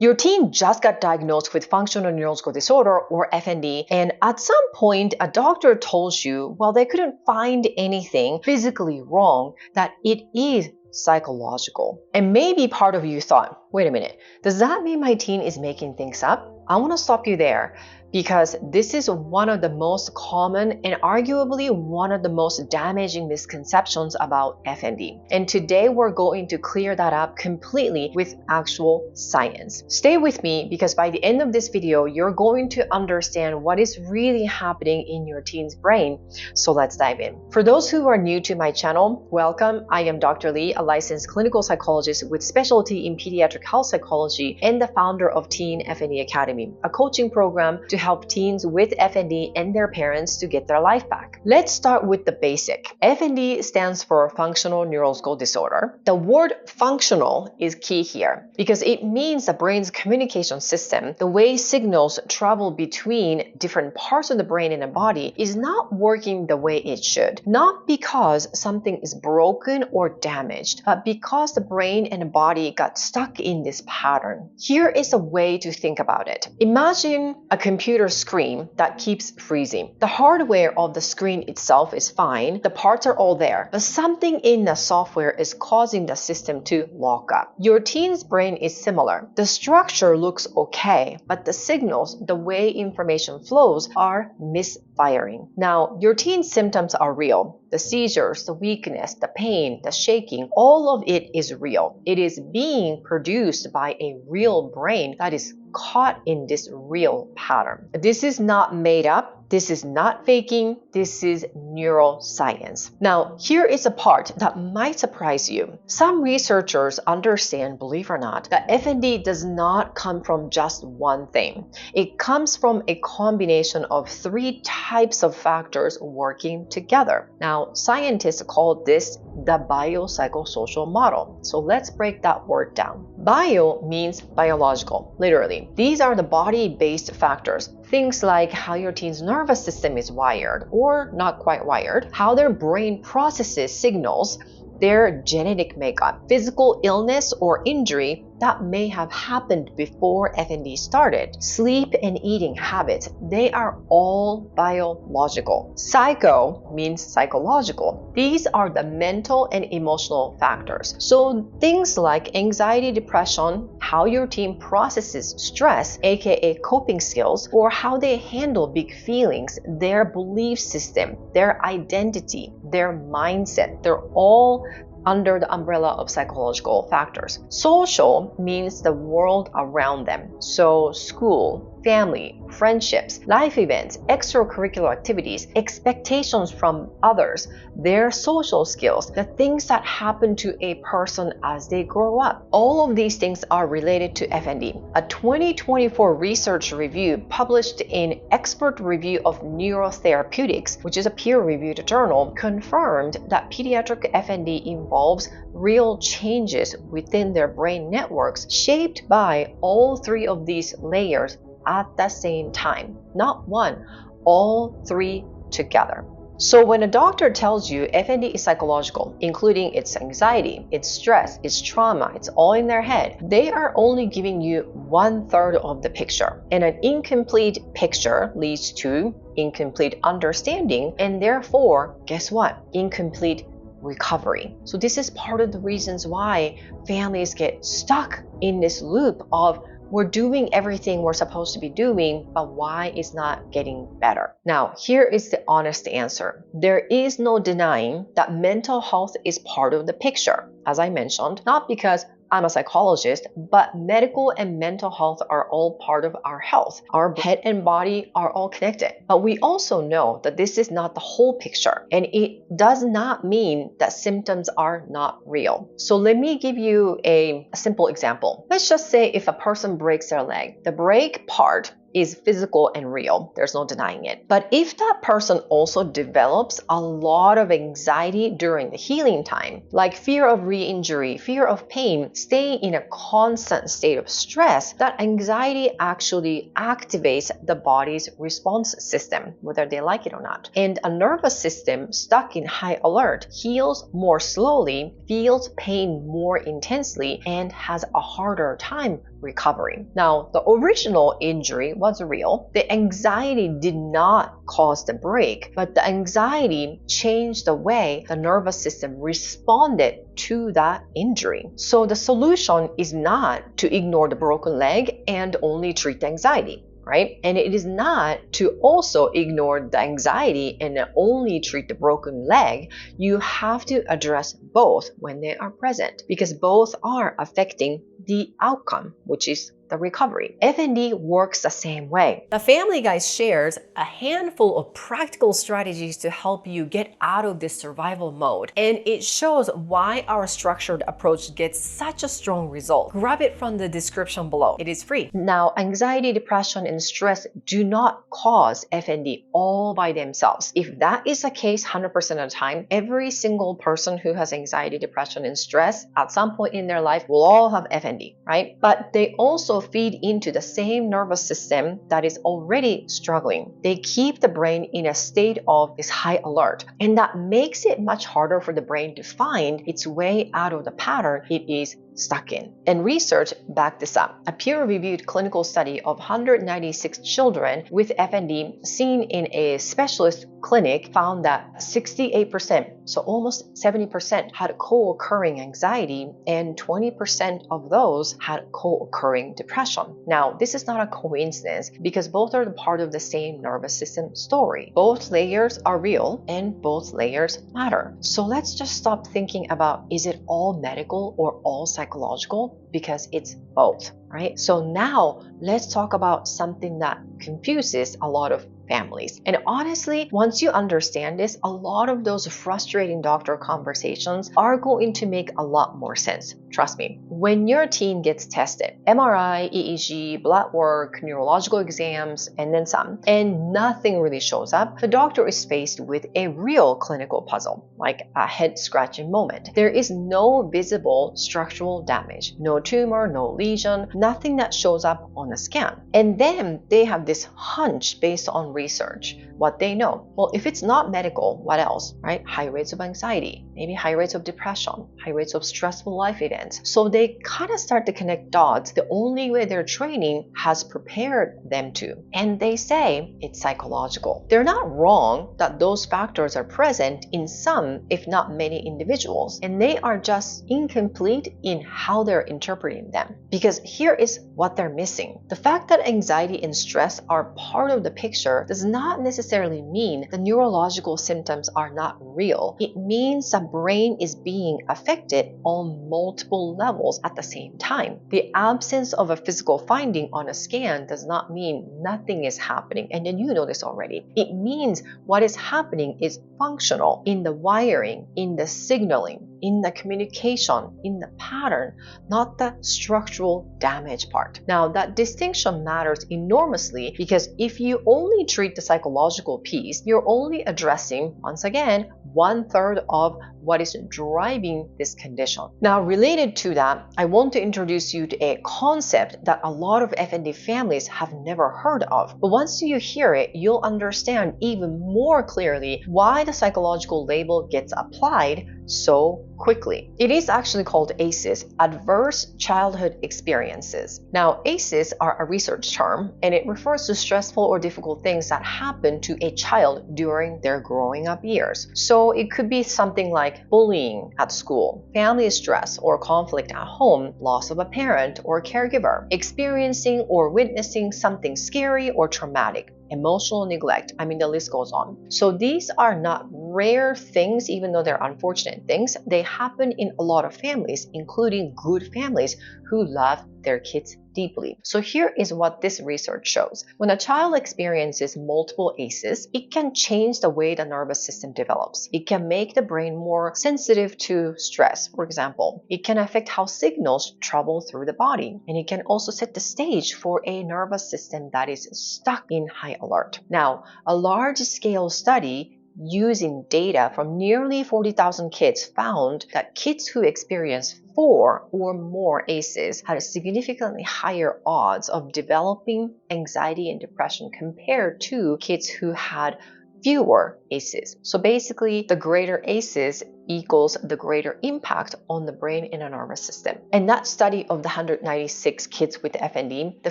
Your teen just got diagnosed with functional neurological disorder or FND, and at some point a doctor told you, well, they couldn't find anything physically wrong, that it is psychological. And maybe part of you thought, wait a minute, does that mean my teen is making things up? I want to stop you there, because this is one of the most common and arguably one of the most damaging misconceptions about FND. And today we're going to clear that up completely with actual science. Stay with me, because by the end of this video, you're going to understand what is really happening in your teen's brain. So let's dive in. For those who are new to my channel, welcome. I am Dr. Lee, a licensed clinical psychologist with specialty in pediatric health psychology and the founder of Teen FND Academy, a coaching program to help teens with FND and their parents to get their life back. Let's start with the basic. FND stands for Functional Neurological Disorder. The word functional is key here because it means the brain's communication system, the way signals travel between different parts of the brain and the body, is not working the way it should. Not because something is broken or damaged, but because the brain and the body got stuck in this pattern. Here is a way to think about it. Imagine a computer screen that keeps freezing. The hardware of the screen itself is fine, the parts are all there, but something in the software is causing the system to lock up. Your teen's brain is similar. The structure looks okay, but the signals, the way information flows, are misfiring. Now, your teen's symptoms are real. The seizures, the weakness, the pain, the shaking, all of it is real. It is being produced by a real brain that is caught in this real pattern. This is not made up. This is not faking. This is neuroscience. Now, here is a part that might surprise you. Some researchers understand, believe it or not, that FND does not come from just one thing. It comes from a combination of 3 types of factors working together. Now, scientists call this the biopsychosocial model. So let's break that word down. Bio means biological, literally. These are the body-based factors. Things like how your teen's nervous system is wired or not quite wired, how their brain processes signals, their genetic makeup, physical illness or injury that may have happened before FND started, sleep and eating habits, they are all biological. Psycho means psychological. These are the mental and emotional factors. So things like anxiety, depression, how your teen processes stress, aka coping skills, or how they handle big feelings, their belief system, their identity, their mindset, they're all under the umbrella of psychological factors. Social means the world around them. So school, family, friendships, life events, extracurricular activities, expectations from others, their social skills, the things that happen to a person as they grow up. All of these things are related to FND. A 2024 research review published in Expert Review of Neurotherapeutics, which is a peer-reviewed journal, confirmed that pediatric FND involves real changes within their brain networks shaped by all 3 of these layers at the same time. Not one, all 3 together. So when a doctor tells you FND is psychological, including its anxiety, its stress, its trauma, it's all in their head, they are only giving you 1/3 of the picture. And an incomplete picture leads to incomplete understanding, and therefore, guess what? Incomplete recovery. So this is part of the reasons why families get stuck in this loop of we're doing everything we're supposed to be doing, but why it's not getting better? Now, here is the honest answer. There is no denying that mental health is part of the picture, as I mentioned, not because I'm a psychologist, but medical and mental health are all part of our health. Our head and body are all connected. But we also know that this is not the whole picture, and it does not mean that symptoms are not real. So let me give you a simple example. Let's just say if a person breaks their leg, the break part is physical and real. There's no denying it. But if that person also develops a lot of anxiety during the healing time, like fear of re-injury, fear of pain, staying in a constant state of stress, that anxiety actually activates the body's response system, whether they like it or not. And a nervous system stuck in high alert heals more slowly, feels pain more intensely, and has a harder time recovery. Now, the original injury was real. The anxiety did not cause the break, but the anxiety changed the way the nervous system responded to that injury. So the solution is not to ignore the broken leg and only treat the anxiety, right? And it is not to also ignore the anxiety and only treat the broken leg. You have to address both when they are present, because both are affecting the outcome, which is the recovery. FND works the same way. The Family Guy shares a handful of practical strategies to help you get out of this survival mode, and it shows why our structured approach gets such a strong result. Grab it from the description below. It is free. Now, anxiety, depression, and stress do not cause FND all by themselves. If that is the case 100% of the time, every single person who has anxiety, depression, and stress at some point in their life will all have FND, right? But they also feed into the same nervous system that is already struggling. They keep the brain in a state of this high alert, and that makes it much harder for the brain to find its way out of the pattern it is stuck in. And research backed this up. A peer-reviewed clinical study of 196 children with FND seen in a specialist clinic found that 68%, so almost 70%, had co-occurring anxiety, and 20% of those had co-occurring depression. Now, this is not a coincidence because both are part of the same nervous system story. Both layers are real and both layers matter. So let's just stop thinking about, is it all medical or all psychological? Because it's both, right? So now let's talk about something that confuses a lot of families. And honestly, once you understand this, a lot of those frustrating doctor conversations are going to make a lot more sense. Trust me. When your teen gets tested, MRI, EEG, blood work, neurological exams, and then some, and nothing really shows up, the doctor is faced with a real clinical puzzle, like a head-scratching moment. There is no visible structural damage, no tumor, no lesion, nothing that shows up on a scan. And then they have this hunch based on research, what they know. Well, if it's not medical, what else, right? High rates of anxiety, maybe high rates of depression, high rates of stressful life events. So they kind of start to connect dots the only way their training has prepared them to. And they say it's psychological. They're not wrong that those factors are present in some, if not many individuals, and they are just incomplete in how they're interpreting them. Because here is what they're missing. The fact that anxiety and stress are part of the picture does not necessarily mean the neurological symptoms are not real. It means the brain is being affected on multiple levels at the same time. The absence of a physical finding on a scan does not mean nothing is happening, and then you know this already. It means what is happening is functional in the wiring, in the signaling, in the communication, in the pattern, not the structural damage part. Now, that distinction matters enormously because if you only treat the psychological piece, you're only addressing, once again, 1/3 of what is driving this condition. Now, related to that, I want to introduce you to a concept that a lot of FND families have never heard of. But once you hear it, you'll understand even more clearly why the psychological label gets applied so quickly. It is actually called ACEs, Adverse Childhood Experiences. Now, ACEs are a research term, and it refers to stressful or difficult things that happen to a child during their growing up years. So it could be something like bullying at school, family stress or conflict at home, loss of a parent or caregiver, experiencing or witnessing something scary or traumatic, emotional neglect. I mean, the list goes on. So these are not rare things, even though they're unfortunate things. They happen in a lot of families, including good families who love their kids deeply. So here is what this research shows. When a child experiences multiple ACEs, it can change the way the nervous system develops. It can make the brain more sensitive to stress, for example. It can affect how signals travel through the body, and it can also set the stage for a nervous system that is stuck in high alert. Now, a large-scale study using data from nearly 40,000 kids found that kids who experienced 4 or more ACEs had significantly higher odds of developing anxiety and depression compared to kids who had fewer ACEs. So basically, the greater ACEs equals the greater impact on the brain and the nervous system. In that study of the 196 kids with FND, the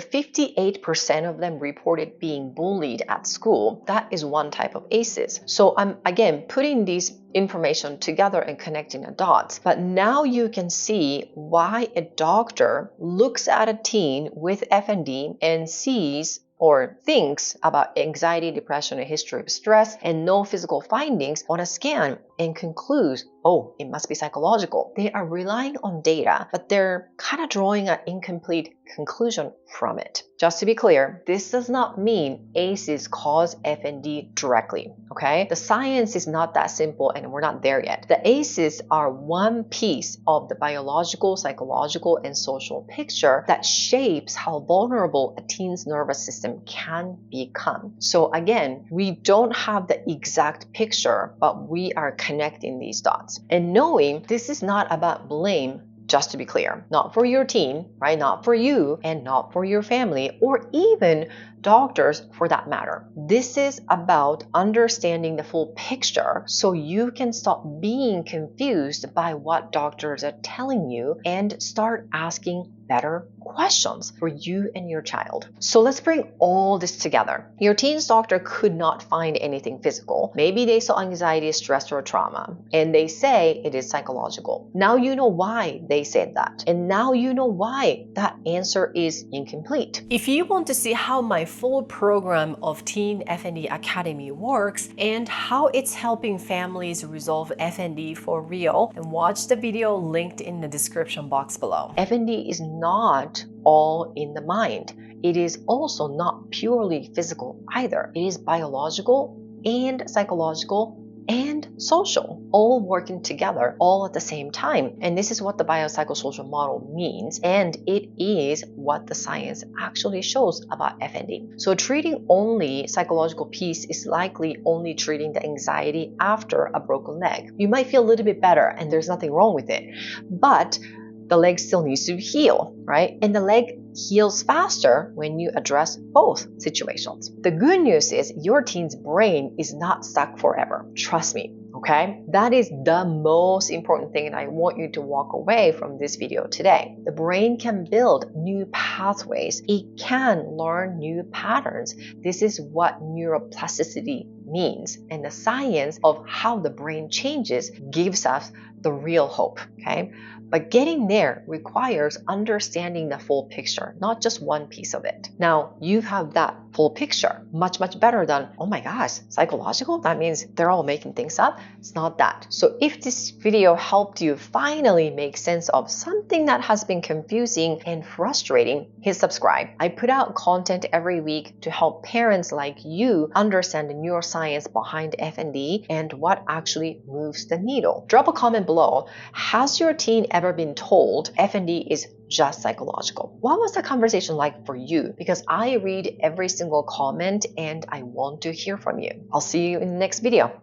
58% of them reported being bullied at school. That is one type of ACEs. So I'm again putting these information together and connecting the dots. But now you can see why a doctor looks at a teen with FND and sees or thinks about anxiety, depression, a history of stress, and no physical findings on a scan and concludes, oh, it must be psychological. They are relying on data, but they're kind of drawing an incomplete conclusion from it. Just to be clear, this does not mean ACEs cause FND directly, okay? The science is not that simple and we're not there yet. The ACEs are one piece of the biological, psychological, and social picture that shapes how vulnerable a teen's nervous system can become. So again, we don't have the exact picture, but we are connecting these dots. And knowing this is not about blame, just to be clear, not for your teen, right? Not for you and not for your family or even doctors for that matter. This is about understanding the full picture so you can stop being confused by what doctors are telling you and start asking better questions for you and your child. So let's bring all this together. Your teen's doctor could not find anything physical. Maybe they saw anxiety, stress, or trauma, and they say it is psychological. Now you know why they said that, and now you know why that answer is incomplete. If you want to see how my full program of Teen FND Academy works and how it's helping families resolve FND for real, then watch the video linked in the description box below. FND is not all in the mind. It is also not purely physical either. It is biological and psychological and social, all working together all at the same time. And this is what the biopsychosocial model means, and it is what the science actually shows about FND. So treating only psychological piece is likely only treating the anxiety after a broken leg. You might feel a little bit better and there's nothing wrong with it, but the leg still needs to heal, right? And the leg heals faster when you address both situations. The good news is your teen's brain is not stuck forever. Trust me, okay? That is the most important thing, and I want you to walk away from this video today. The brain can build new pathways. It can learn new patterns. This is what neuroplasticity means, and the science of how the brain changes gives us the real hope, okay? But getting there requires understanding the full picture, not just one piece of it. Now, you have that full picture, much better than, oh my gosh, psychological? That means they're all making things up? It's not that. So if this video helped you finally make sense of something that has been confusing and frustrating, hit subscribe. I put out content every week to help parents like you understand the neuroscience behind FND and what actually moves the needle. Drop a comment below. Has your teen ever been told FND is just psychological? What was the conversation like for you? Because I read every single comment and I want to hear from you. I'll see you in the next video.